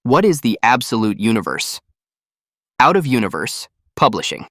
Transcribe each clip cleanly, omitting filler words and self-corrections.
What is the absolute universe? Out of Universe, Publishing.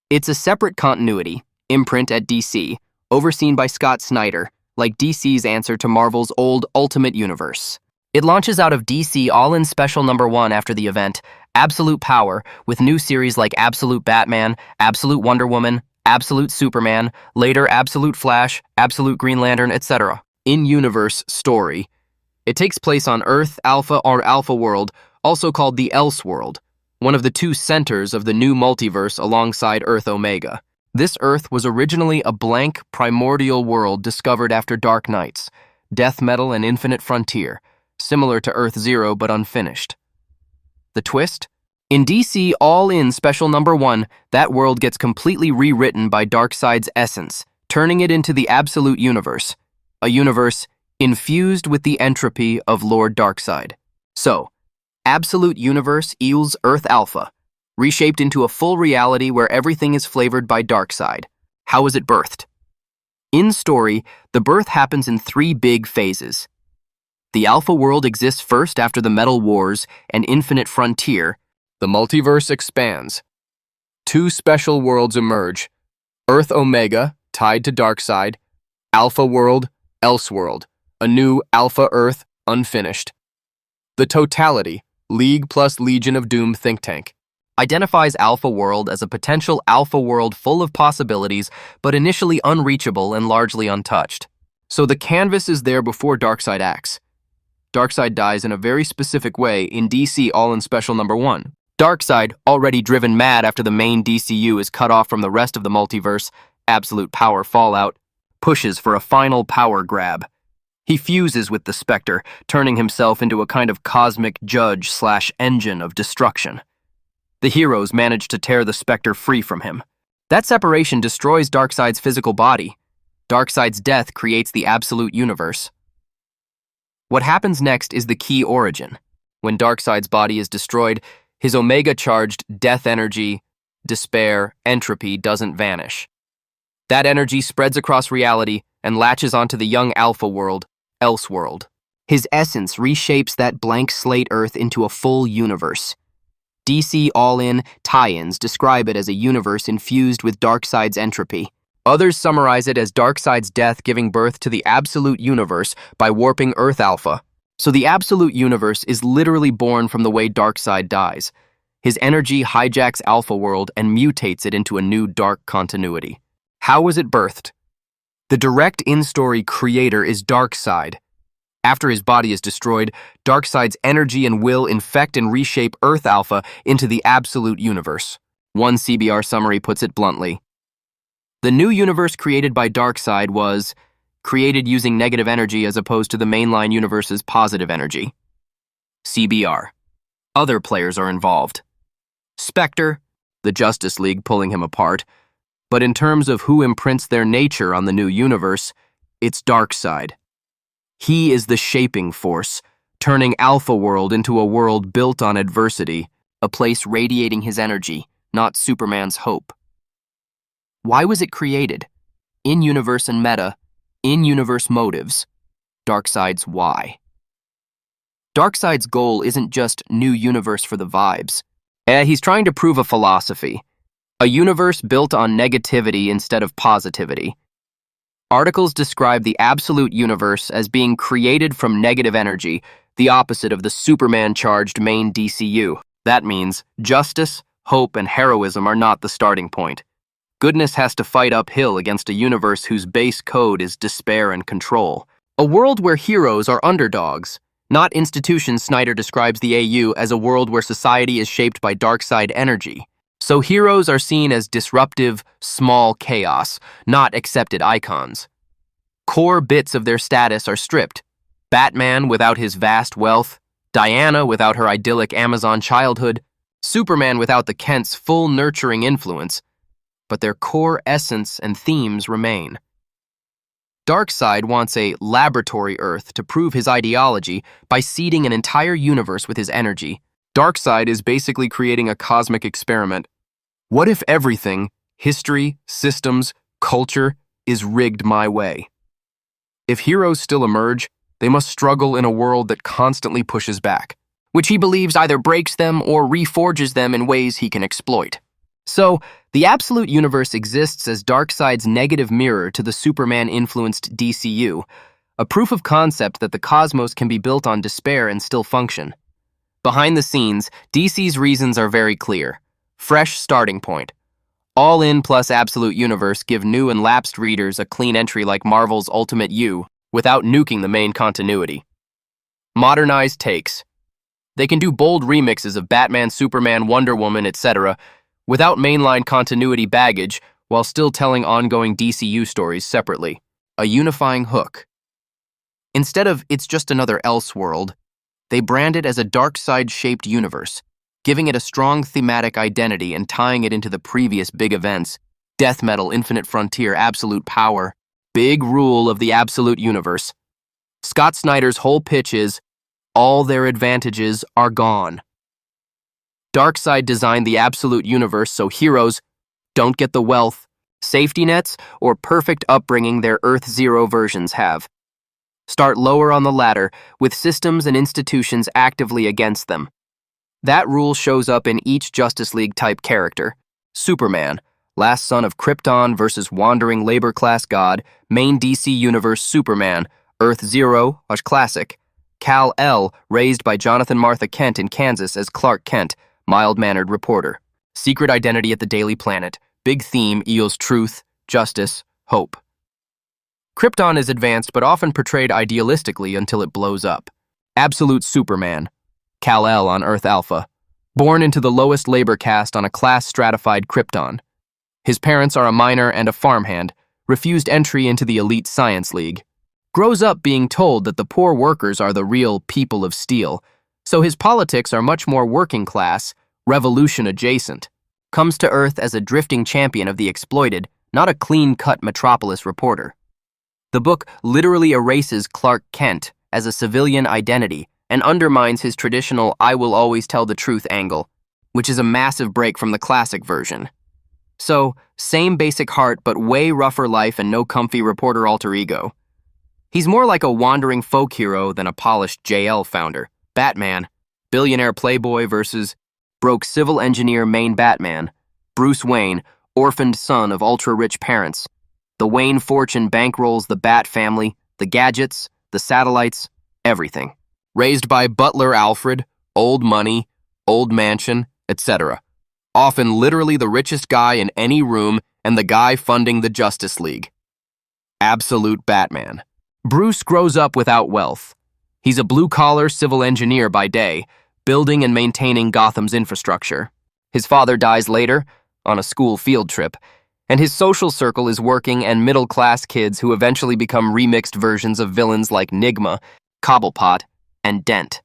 It's a separate continuity, imprint at DC, overseen by Scott Snyder, like DC's answer to Marvel's old Ultimate Universe. It launches out of DC All-In Special #1 after the event, Absolute Power, with new series like Absolute Batman, Absolute Wonder Woman, Absolute Superman, later Absolute Flash, Absolute Green Lantern, etc. In-universe story. It takes place on Earth Alpha or Alpha World, also called the Elseworld, one of the two centers of the new multiverse alongside Earth Omega. This Earth was originally a blank, primordial world discovered after Dark Knights, Death Metal and Infinite Frontier, similar to Earth Zero but unfinished. The twist? In DC All-In Special #1, that world gets completely rewritten by Darkseid's essence, turning it into the Absolute Universe, a universe infused with the entropy of Lord Darkseid. So, Absolute Universe equals Earth Alpha, reshaped into a full reality where everything is flavored by Darkseid. How is it birthed? In story, the birth happens in 3 big phases. The Alpha world exists first after the Metal Wars and Infinite Frontier. The multiverse expands. 2 special worlds emerge. Earth Omega, tied to Darkseid. Alpha World, Elseworld. A new Alpha Earth, unfinished. The totality, League plus Legion of Doom think tank, identifies Alpha World as a potential Alpha world full of possibilities, but initially unreachable and largely untouched. So the canvas is there before Darkseid acts. Darkseid dies in a very specific way in DC All-In Special #1. Darkseid, already driven mad after the main DCU is cut off from the rest of the multiverse, Absolute Power Fallout, pushes for a final power grab. He fuses with the Spectre, turning himself into a kind of cosmic judge/engine of destruction. The heroes manage to tear the Spectre free from him. That separation destroys Darkseid's physical body. Darkseid's death creates the Absolute Universe. What happens next is the key origin. When Darkseid's body is destroyed, his Omega-charged death energy, despair, entropy doesn't vanish. That energy spreads across reality and latches onto the young Alpha world, Elseworld. His essence reshapes that blank slate Earth into a full universe. DC All-In tie-ins describe it as a universe infused with Darkseid's entropy. Others summarize it as Darkseid's death giving birth to the Absolute Universe by warping Earth Alpha. So the Absolute Universe is literally born from the way Darkseid dies. His energy hijacks Alpha World and mutates it into a new dark continuity. How was it birthed? The direct in-story creator is Darkseid. After his body is destroyed, Darkseid's energy and will infect and reshape Earth Alpha into the Absolute Universe. One CBR summary puts it bluntly. The new universe created by Darkseid was created using negative energy as opposed to the mainline universe's positive energy. CBR. Other players are involved. Spectre, the Justice League pulling him apart, but in terms of who imprints their nature on the new universe, it's Darkseid. He is the shaping force, turning Alpha World into a world built on adversity, a place radiating his energy, not Superman's hope. Why was it created? In-universe and meta, in-universe motives. Darkseid's why. Darkseid's goal isn't just new universe for the vibes. He's trying to prove a philosophy. A universe built on negativity instead of positivity. Articles describe the Absolute Universe as being created from negative energy, the opposite of the Superman-charged main DCU. That means justice, hope, and heroism are not the starting point. Goodness has to fight uphill against a universe whose base code is despair and control. A world where heroes are underdogs, not institutions. Snyder describes the AU as a world where society is shaped by Darkseid energy. So heroes are seen as disruptive, small chaos, not accepted icons. Core bits of their status are stripped. Batman without his vast wealth, Diana without her idyllic Amazon childhood, Superman without the Kent's full nurturing influence, but their core essence and themes remain. Darkseid wants a laboratory Earth to prove his ideology by seeding an entire universe with his energy. Darkseid is basically creating a cosmic experiment. What if everything, history, systems, culture, is rigged my way? If heroes still emerge, they must struggle in a world that constantly pushes back. which he believes either breaks them or reforges them in ways he can exploit. So, the Absolute Universe exists as Darkseid's negative mirror to the Superman-influenced DCU, a proof of concept that the cosmos can be built on despair and still function. Behind the scenes, DC's reasons are very clear. Fresh starting point. All In plus Absolute Universe give new and lapsed readers a clean entry like Marvel's Ultimate U, without nuking the main continuity. Modernized takes. They can do bold remixes of Batman, Superman, Wonder Woman, etc., without mainline continuity baggage, while still telling ongoing DCU stories separately. A unifying hook. Instead of "it's just another Elseworld," they brand it as a Darkseid-shaped universe, giving it a strong thematic identity and tying it into the previous big events: Death Metal, Infinite Frontier, Absolute Power. Big rule of the Absolute Universe. Scott Snyder's whole pitch is, all their advantages are gone. Darkseid designed the Absolute Universe so heroes don't get the wealth, safety nets, or perfect upbringing their Earth Zero versions have. Start lower on the ladder, with systems and institutions actively against them. That rule shows up in each Justice League-type character. Superman, last son of Krypton versus wandering labor-class god, main DC Universe Superman, Earth Zero, a classic. Kal-El, raised by Jonathan Martha Kent in Kansas as Clark Kent, mild-mannered reporter. Secret identity at the Daily Planet. Big theme equals truth, justice, hope. Krypton is advanced but often portrayed idealistically until it blows up. Absolute Superman. Kal-El on Earth Alpha. Born into the lowest labor caste on a class-stratified Krypton. His parents are a miner and a farmhand, refused entry into the elite science league. Grows up being told that the poor workers are the real people of steel, so his politics are much more working class, revolution adjacent. Comes to Earth as a drifting champion of the exploited, not a clean-cut metropolis reporter. The book literally erases Clark Kent as a civilian identity and undermines his traditional "I will always tell the truth" angle, which is a massive break from the classic version. So, same basic heart but way rougher life and no comfy reporter alter ego. He's more like a wandering folk hero than a polished JL founder. Batman, billionaire playboy versus broke civil engineer main Batman. Bruce Wayne, orphaned son of ultra-rich parents. The Wayne fortune bankrolls the Bat family, the gadgets, the satellites, everything. Raised by butler Alfred, old money, old mansion, etc. Often literally the richest guy in any room and the guy funding the Justice League. Absolute Batman. Bruce grows up without wealth. He's a blue-collar civil engineer by day, building and maintaining Gotham's infrastructure. His father dies later, on a school field trip, and his social circle is working and middle-class kids who eventually become remixed versions of villains like Nigma, Cobblepot, and Dent.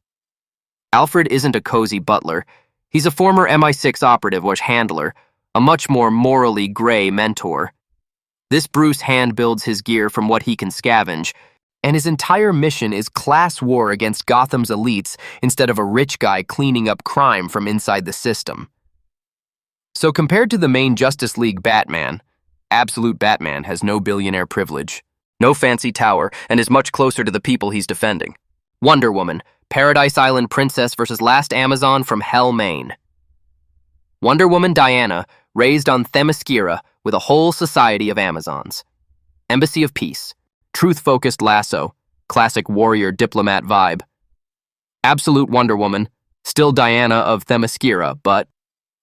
Alfred isn't a cozy butler. He's a former MI6 operative or handler, a much more morally gray mentor. This Bruce hand builds his gear from what he can scavenge, and his entire mission is class war against Gotham's elites instead of a rich guy cleaning up crime from inside the system. So compared to the main Justice League Batman, Absolute Batman has no billionaire privilege, no fancy tower, and is much closer to the people he's defending. Wonder Woman, Paradise Island princess versus last Amazon from Hell, Maine. Wonder Woman Diana, raised on Themyscira with a whole society of Amazons. Embassy of Peace, truth-focused lasso, classic warrior diplomat vibe. Absolute Wonder Woman, still Diana of Themyscira, but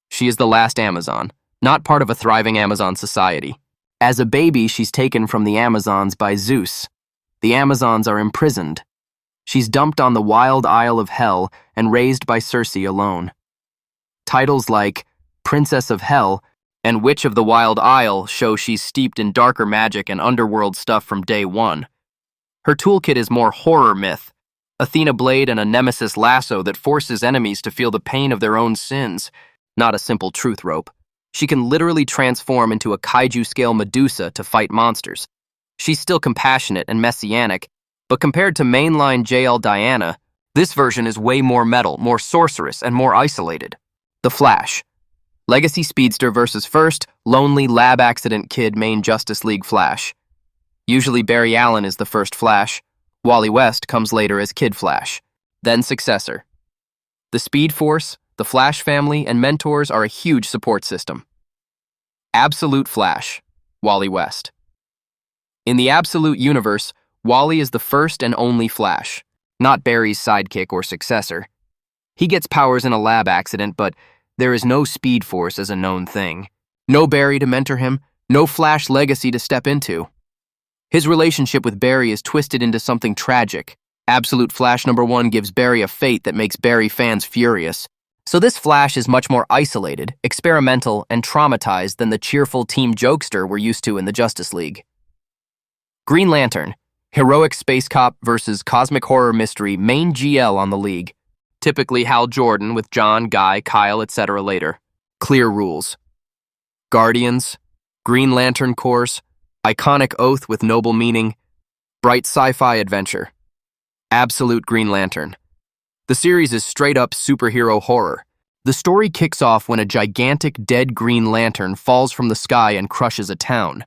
she is the last Amazon, not part of a thriving Amazon society. As a baby, she's taken from the Amazons by Zeus. The Amazons are imprisoned. She's dumped on the wild Isle of Hell and raised by Circe alone. Titles like Princess of Hell and Witch of the Wild Isle show she's steeped in darker magic and underworld stuff from day one. Her toolkit is more horror myth, Athena blade and a nemesis lasso that forces enemies to feel the pain of their own sins, not a simple truth rope. She can literally transform into a kaiju-scale Medusa to fight monsters. She's still compassionate and messianic, but compared to mainline JL Diana, this version is way more metal, more sorcerous, and more isolated. The Flash. Legacy speedster versus first, lonely lab accident kid main Justice League Flash. Usually Barry Allen is the first Flash. Wally West comes later as Kid Flash. Then successor. The Speed Force, the Flash family, and mentors are a huge support system. Absolute Flash, Wally West. In the Absolute Universe, Wally is the first and only Flash, not Barry's sidekick or successor. He gets powers in a lab accident, but there is no Speed Force as a known thing. No Barry to mentor him, no Flash legacy to step into. His relationship with Barry is twisted into something tragic. Absolute Flash #1 gives Barry a fate that makes Barry fans furious. So this Flash is much more isolated, experimental, and traumatized than the cheerful team jokester we're used to in the Justice League. Green Lantern, heroic space cop versus cosmic horror mystery main GL on the League. Typically Hal Jordan with John, Guy, Kyle, etc. later. Clear rules. Guardians, Green Lantern course, iconic oath with noble meaning, bright sci-fi adventure. Absolute Green Lantern. The series is straight-up superhero horror. The story kicks off when a gigantic dead Green Lantern falls from the sky and crushes a town.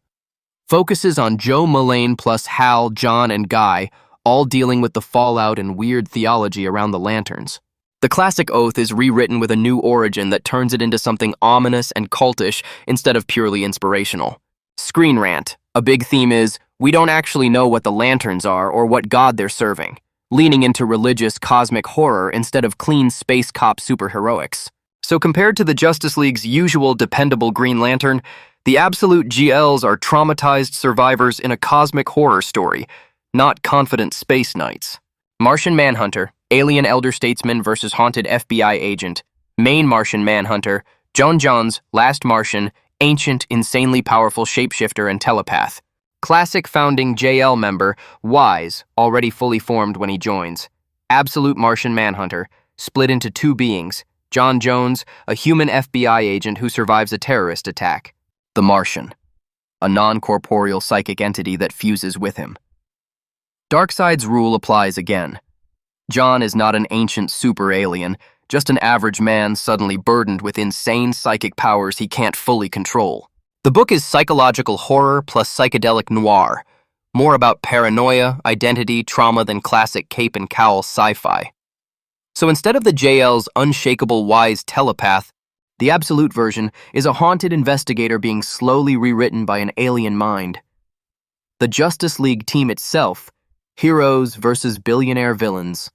Focuses on Joe Mullane plus Hal, John, and Guy, all dealing with the fallout and weird theology around the lanterns. The classic oath is rewritten with a new origin that turns it into something ominous and cultish instead of purely inspirational. Screen Rant. A big theme is, we don't actually know what the lanterns are or what god they're serving, leaning into religious cosmic horror instead of clean space cop superheroics. So compared to the Justice League's usual dependable Green Lantern, the Absolute GLs are traumatized survivors in a cosmic horror story, not confident space knights. Martian Manhunter, alien elder statesman versus haunted FBI agent. Main Martian Manhunter, John Johns, last Martian, ancient, insanely powerful shapeshifter and telepath. Classic founding JL member, Wise, already fully formed when he joins. Absolute Martian Manhunter, split into two beings. John Jones, a human FBI agent who survives a terrorist attack. The Martian, a non-corporeal psychic entity that fuses with him. Darkseid's rule applies again. John is not an ancient super alien, just an average man suddenly burdened with insane psychic powers he can't fully control. The book is psychological horror plus psychedelic noir, more about paranoia, identity, trauma than classic cape and cowl sci-fi. So instead of the JL's unshakable wise telepath, the Absolute version is a haunted investigator being slowly rewritten by an alien mind. The Justice League team itself, heroes versus billionaire villains.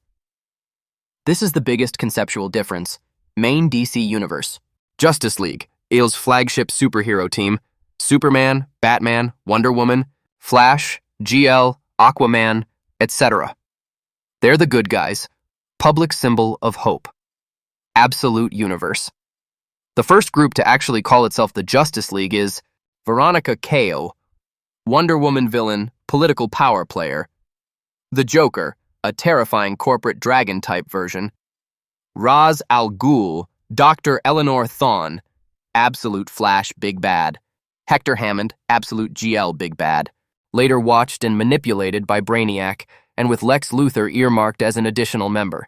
This is the biggest conceptual difference. Main DC universe. Justice League, EO's flagship superhero team. Superman, Batman, Wonder Woman, Flash, GL, Aquaman, etc. They're the good guys. Public symbol of hope. Absolute universe. The first group to actually call itself the Justice League is Veronica Kao, Wonder Woman villain, political power player. The Joker, a terrifying corporate dragon-type version. Ra's al Ghul, Dr. Eleanor Thawne, Absolute Flash Big Bad. Hector Hammond, Absolute GL Big Bad. Later watched and manipulated by Brainiac, and with Lex Luthor earmarked as an additional member.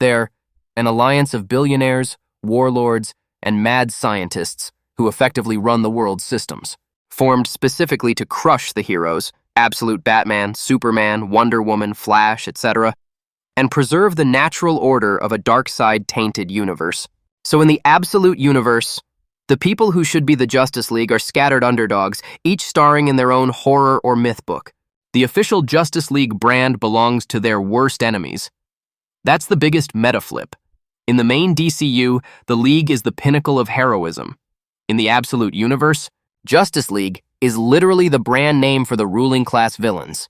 They're an alliance of billionaires, warlords, and mad scientists who effectively run the world's systems, formed specifically to crush the heroes, Absolute Batman, Superman, Wonder Woman, Flash, etc., and preserve the natural order of a Darkseid-tainted universe. So in the Absolute universe, the people who should be the Justice League are scattered underdogs, each starring in their own horror or myth book. The official Justice League brand belongs to their worst enemies. That's the biggest meta flip. In the main DCU, the League is the pinnacle of heroism. In the Absolute universe, Justice League is literally the brand name for the ruling class villains.